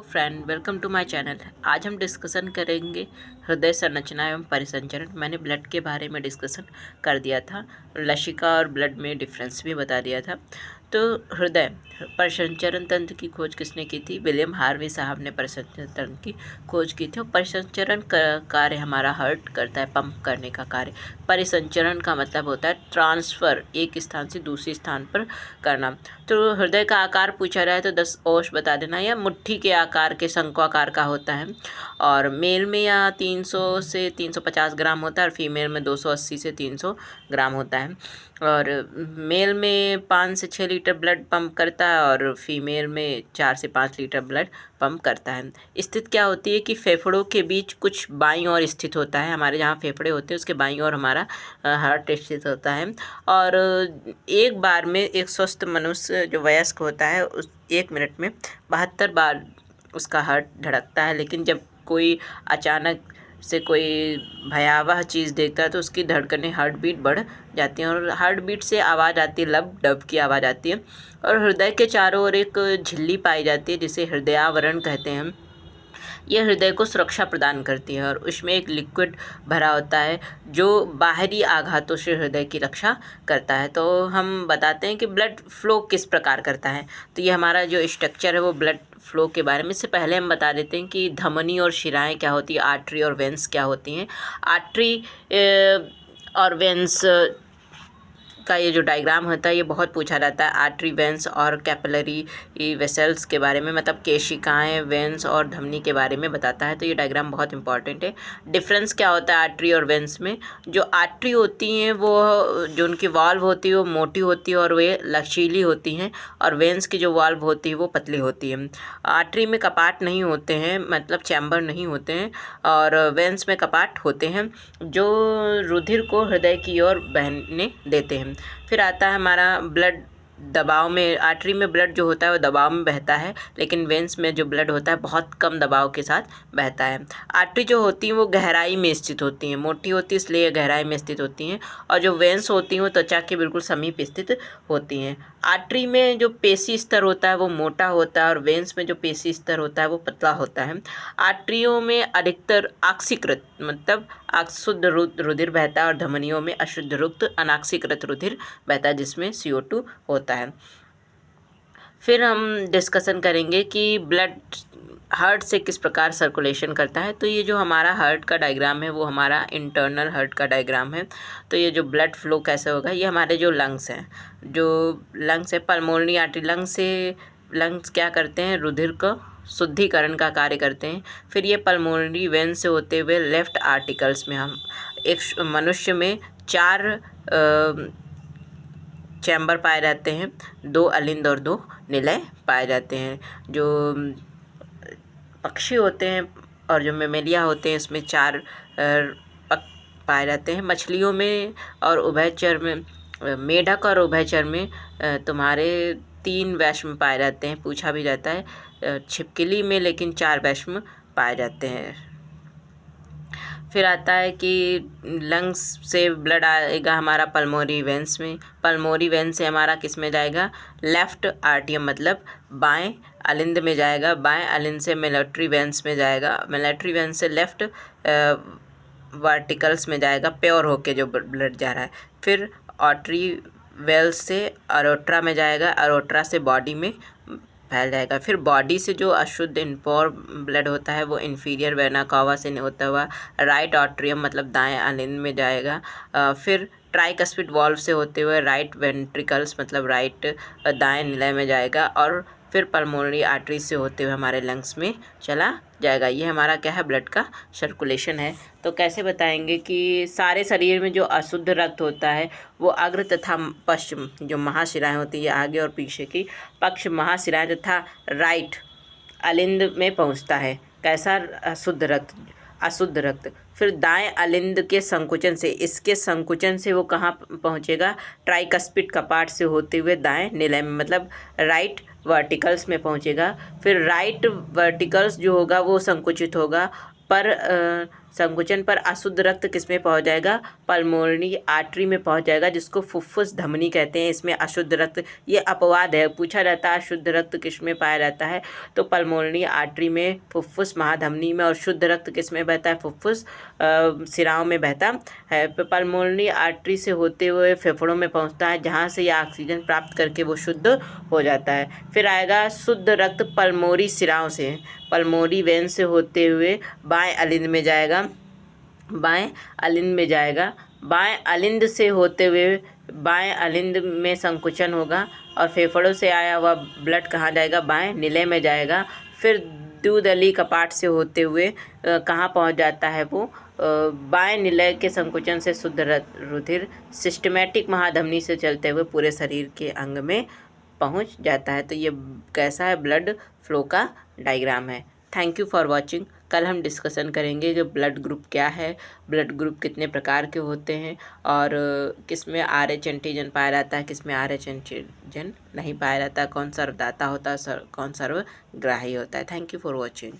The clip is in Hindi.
Friend, welcome to my channel. आज हम डिस्कशन करेंगे हृदय संरचना एवं परिसंचरण। मैंने ब्लड के बारे में डिस्कशन कर दिया था, लसिका और ब्लड में डिफरेंस भी बता दिया था। तो हृदय परिसंचरण तंत्र की खोज किसने की थी? विलियम हार्वे साहब ने परिसंचरण तंत्र की खोज की थी। और परिसंचरण का कार्य हमारा हार्ट करता है, पंप करने का कार्य। परिसंचरण का मतलब होता है ट्रांसफ़र, एक स्थान से दूसरे स्थान पर करना। तो हृदय का आकार पूछा रहा है तो 10 औंस बता देना, या मुट्ठी के आकार के शंक्वाकार का होता है। और मेल में या 300 से 350 ग्राम होता है और फीमेल में 280 से 300 ग्राम होता है। और मेल में 5 से 6 लीटर ब्लड पंप करता है और फीमेल में 4 से 5 लीटर ब्लड पंप करता है। स्थित क्या होती है कि फेफड़ों के बीच कुछ बाईं ओर स्थित होता है। हमारे जहाँ फेफड़े होते हैं उसके बाईं ओर हमारा हार्ट स्थित होता है। और एक बार में एक स्वस्थ मनुष्य जो वयस्क होता है उस 1 मिनट में 72 बार उसका हार्ट धड़कता है। लेकिन जब कोई अचानक से कोई भयावह चीज़ देखता है तो उसकी धड़कनें, हार्ट बीट बढ़ जाती हैं और हार्ट बीट से आवाज़ आती है, लब डब की आवाज़ आती है। और हृदय के चारों ओर एक झिल्ली पाई जाती है जिसे हृदयावरण कहते हैं। ये हृदय को सुरक्षा प्रदान करती है और उसमें एक लिक्विड भरा होता है जो बाहरी आघातों से हृदय की रक्षा करता है। तो हम बताते हैं कि ब्लड फ्लो किस प्रकार करता है। तो ये हमारा जो स्ट्रक्चर है वो ब्लड फ्लो के बारे में। इससे पहले हम बता देते हैं कि धमनी और शिराएं क्या होती है, आर्टरी और वेंस क्या होती हैं। आर्टरी और वेंस का ये जो डायग्राम होता है ये बहुत पूछा जाता है। आर्टरी, वेंस और कैपिलरी वेसल्स के बारे में, मतलब केशिकाएं, वेंस और धमनी के बारे में बताता है। तो ये डायग्राम बहुत इंपॉर्टेंट है। डिफरेंस क्या होता है आर्टरी और वेंस में? जो आर्टरी होती हैं वो जो उनकी वाल्व होती है वो मोटी होती है और वे लचीली होती हैं, और वेंस की जो वाल्व होती है वो पतली होती है। आर्टरी में कपाट नहीं होते हैं, मतलब चैम्बर नहीं होते हैं, और वेंस में कपाट होते हैं जो रुधिर को हृदय की ओर बहने देते हैं। फिर आता है हमारा ब्लड दबाव में। आर्टरी में ब्लड जो होता है वो दबाव में बहता है, लेकिन वेंस में जो ब्लड होता है बहुत कम दबाव के साथ बहता है। आर्टरी जो होती हैं वो गहराई में स्थित होती हैं, मोटी होती है इसलिए गहराई में स्थित होती हैं। और जो वेंस होती हैं वो त्वचा के बिल्कुल समीप स्थित होती हैं। आर्टरी में जो पेशी स्तर होता है वो मोटा होता है और वेंस में जो पेशी स्तर होता है वो पतला होता है। आर्टरियों में अधिकतर ऑक्सीकृत, मतलब शुद्ध रुधिर बहता है और धमनियों में अशुद्ध रुक्त अनाक्सीकृत रुधिर बहता है जिसमें CO2 होता है। फिर हम डिस्कशन करेंगे कि ब्लड हार्ट से किस प्रकार सर्कुलेशन करता है। तो ये जो हमारा हार्ट का डायग्राम है वो हमारा इंटरनल हार्ट का डायग्राम है। तो ये जो ब्लड फ्लो कैसे होगा, ये हमारे जो लंग्स हैं, जो लंग्स है पल्मोनरी आर्टरी, लंग्स क्या करते हैं, रुधिर को शुद्धिकरण का कार्य करते हैं। फिर ये पल्मोनरी वेन से होते हुए लेफ्ट आर्टिकल्स में, हम एक मनुष्य में 4 चैम्बर पाए जाते हैं, 2 अलिंद और 2 निलय पाए जाते हैं। जो पक्षी होते हैं और जो मेमेलिया होते हैं इसमें 4 पक पाए जाते हैं। मछलियों में और उभयचर में, मेढक और उभयचर में तुम्हारे 3 वैष्म पाए जाते हैं, पूछा भी जाता है। छिपकली में लेकिन 4 वैष्म पाए जाते हैं। फिर आता है कि लंग्स से ब्लड आएगा हमारा पल्मोनरी वेंस में। पल्मोनरी वेंस से हमारा किस में जाएगा, लेफ़्ट आर्टियम, मतलब बाएं अलिंद में जाएगा। बाएं अलिंद से मिलिट्री वेंस में जाएगा, मिलिट्री वेंस से लेफ़्ट वर्टिकल्स में जाएगा, प्योर होके जो ब्लड जा रहा है। फिर आर्टरी वेल्स से अरोट्रा में जाएगा, अरोट्रा से बॉडी में फैल जाएगा। फिर बॉडी से जो अशुद्ध इम्प्योर ब्लड होता है वो इन्फीरियर वेना कावा से होता हुआ राइट आर्टरियम, मतलब दाएं अलिंद में जाएगा। फिर ट्राइकस्पिड वॉल्व से होते हुए राइट वेंट्रिकल्स, मतलब राइट दाएं निलय में जाएगा। और फिर पल्मोनरी आर्टरी से होते हुए हमारे लंग्स में चला जाएगा। ये हमारा क्या है, ब्लड का सर्कुलेशन है। तो कैसे बताएंगे कि सारे शरीर में जो अशुद्ध रक्त होता है वो अग्र तथा पश्चिम जो महाशिराएं होती है, आगे और पीछे की पक्ष महाशिराएं तथा राइट अलिंद में पहुंचता है। कैसा, अशुद्ध रक्त। फिर दाएं अलिंद के संकुचन से, इसके संकुचन से वो कहाँ पहुँचेगा, ट्राइकस्पिड कपाट से होते हुए दाएं निलय में, मतलब राइट वर्टिकल्स में पहुँचेगा। फिर राइट वर्टिकल्स जो होगा वो संकुचित होगा पर संकुचन पर अशुद्ध रक्त किस में पहुंच जाएगा? पल्मोनरी आर्टरी में पहुंच जाएगा, जिसको फुफ्फुस धमनी कहते हैं। इसमें अशुद्ध रक्त, ये अपवाद है, पूछा जाता है शुद्ध रक्त किस में पाया जाता है, तो पल्मोनरी आर्टरी में, फुफ्फुस महाधमनी में, और शुद्ध रक्त किस में बहता है? फुफ्फुस सिराओं में बहता है। पल्मोनरी आर्टरी से होते हुए फेफड़ों में पहुंचता है, जहां से यह ऑक्सीजन प्राप्त करके वो शुद्ध हो जाता है। फिर आएगा शुद्ध रक्त पल्मोनरी सिराओं से, पल्मोनरी वेन से होते हुए बाएं अलिंद में जाएगा, बाएं अलिंद में जाएगा, बाएं अलिंद से होते हुए बाएं अलिंद में संकुचन होगा, और फेफड़ों से आया हुआ ब्लड कहाँ जाएगा? बाएं निलय में जाएगा। फिर द्विदली कपाट से होते हुए कहाँ पहुँच जाता है वो? बाएं निलय के संकुचन से शुद्ध रुधिर सिस्टमैटिक महाधमनी से चलते हुए पूरे शरीर के अंग में पहुंच जाता है। तो ये कैसा है? ब्लड फ्लो का डायग्राम है। Thank you for watching. कल हम डिस्कशन करेंगे कि ब्लड ग्रुप क्या है, ब्लड ग्रुप कितने प्रकार के होते हैं, और किस में RH एंटीजन पाया जाता है, किस में RH एंटीजन नहीं पाया जाता है, कौन सर्वदाता होता है, कौन सर्वग्राही होता है। Thank you for watching.